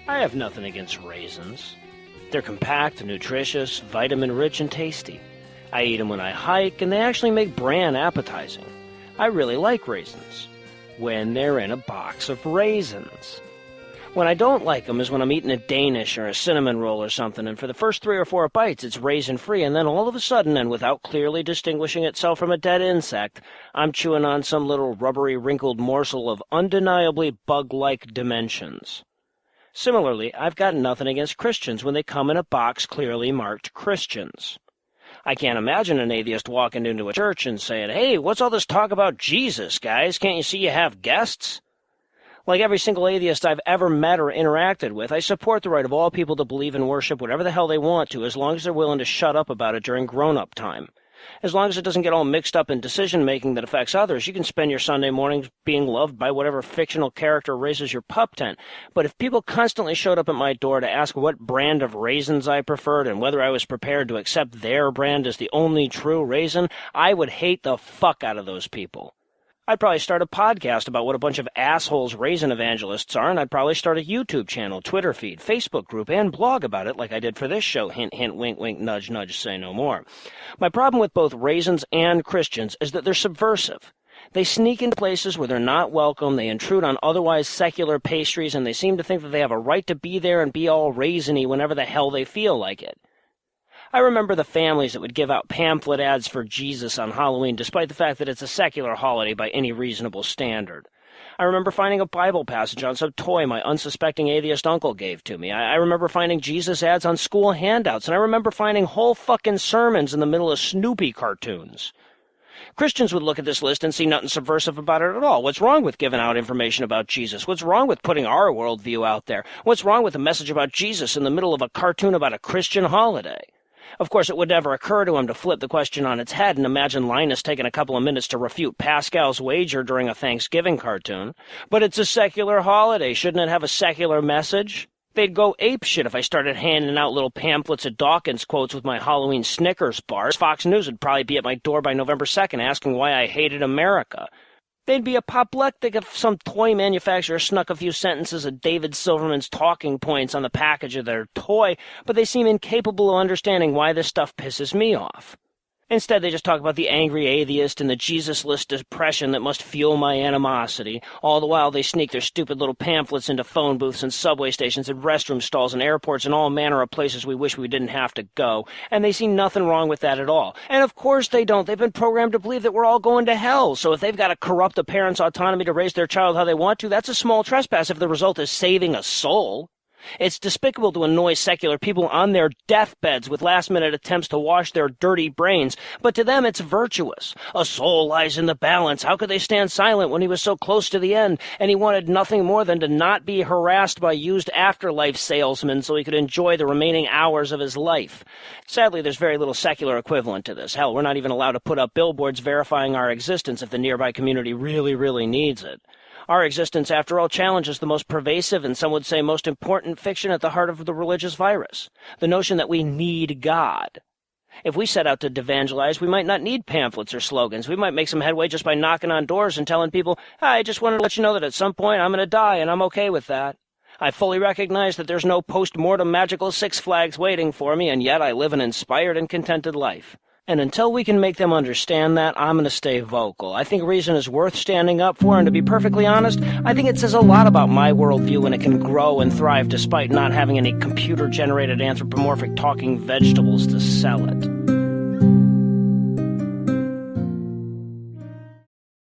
I have nothing against raisins. They're compact, nutritious, vitamin-rich, and tasty. I eat them when I hike, and they actually make bran appetizing. I really like raisins. When they're in a box of raisins. When I don't like them is when I'm eating a Danish or a cinnamon roll or something, and for the first 3 or 4 bites it's raisin-free, and then all of a sudden, and without clearly distinguishing itself from a dead insect, I'm chewing on some little rubbery, wrinkled morsel of undeniably bug-like dimensions. Similarly, I've got nothing against Christians when they come in a box clearly marked Christians. I can't imagine an atheist walking into a church and saying, "Hey, what's all this talk about Jesus, guys? Can't you see you have guests?" Like every single atheist I've ever met or interacted with, I support the right of all people to believe and worship whatever the hell they want to, as long as they're willing to shut up about it during grown-up time. As long as it doesn't get all mixed up in decision-making that affects others, you can spend your Sunday mornings being loved by whatever fictional character raises your pup tent. But if people constantly showed up at my door to ask what brand of raisins I preferred and whether I was prepared to accept their brand as the only true raisin, I would hate the fuck out of those people. I'd probably start a podcast about what a bunch of assholes raisin evangelists are, and I'd probably start a YouTube channel, Twitter feed, Facebook group, and blog about it like I did for this show. Hint, hint, wink, wink, nudge, nudge, say no more. My problem with both raisins and Christians is that they're subversive. They sneak into places where they're not welcome, they intrude on otherwise secular pastries, and they seem to think that they have a right to be there and be all raisiny whenever the hell they feel like it. I remember the families that would give out pamphlet ads for Jesus on Halloween, despite the fact that it's a secular holiday by any reasonable standard. I remember finding a Bible passage on some toy my unsuspecting atheist uncle gave to me. I remember finding Jesus ads on school handouts, and I remember finding whole fucking sermons in the middle of Snoopy cartoons. Christians would look at this list and see nothing subversive about it at all. What's wrong with giving out information about Jesus? What's wrong with putting our worldview out there? What's wrong with a message about Jesus in the middle of a cartoon about a Christian holiday? Of course, it would never occur to him to flip the question on its head and imagine Linus taking a couple of minutes to refute Pascal's wager during a Thanksgiving cartoon. But it's a secular holiday. Shouldn't it have a secular message? They'd go apeshit if I started handing out little pamphlets of Dawkins quotes with my Halloween Snickers bars. Fox News would probably be at my door by November 2nd asking why I hated America. They'd be apoplectic if some toy manufacturer snuck a few sentences of David Silverman's talking points on the package of their toy, but they seem incapable of understanding why this stuff pisses me off. Instead, they just talk about the angry atheist and the Jesus-less depression that must fuel my animosity. All the while, they sneak their stupid little pamphlets into phone booths and subway stations and restroom stalls and airports and all manner of places we wish we didn't have to go. And they see nothing wrong with that at all. And of course they don't. They've been programmed to believe that we're all going to hell. So if they've got to corrupt a parent's autonomy to raise their child how they want to, that's a small trespass if the result is saving a soul. It's despicable to annoy secular people on their deathbeds with last-minute attempts to wash their dirty brains, but to them it's virtuous. A soul lies in the balance. How could they stand silent when he was so close to the end, and he wanted nothing more than to not be harassed by used afterlife salesmen so he could enjoy the remaining hours of his life? Sadly, there's very little secular equivalent to this. Hell, we're not even allowed to put up billboards verifying our existence if the nearby community really needs it. Our existence, after all, challenges the most pervasive and some would say most important fiction at the heart of the religious virus, the notion that we need God. If we set out to evangelize, we might not need pamphlets or slogans. We might make some headway just by knocking on doors and telling people, "I just wanted to let you know that at some point I'm going to die, and I'm okay with that. I fully recognize that there's no post-mortem magical Six Flags waiting for me, and yet I live an inspired and contented life." And until we can make them understand that, I'm going to stay vocal. I think reason is worth standing up for, and to be perfectly honest, I think it says a lot about my worldview when it can grow and thrive despite not having any computer-generated anthropomorphic talking vegetables to sell it.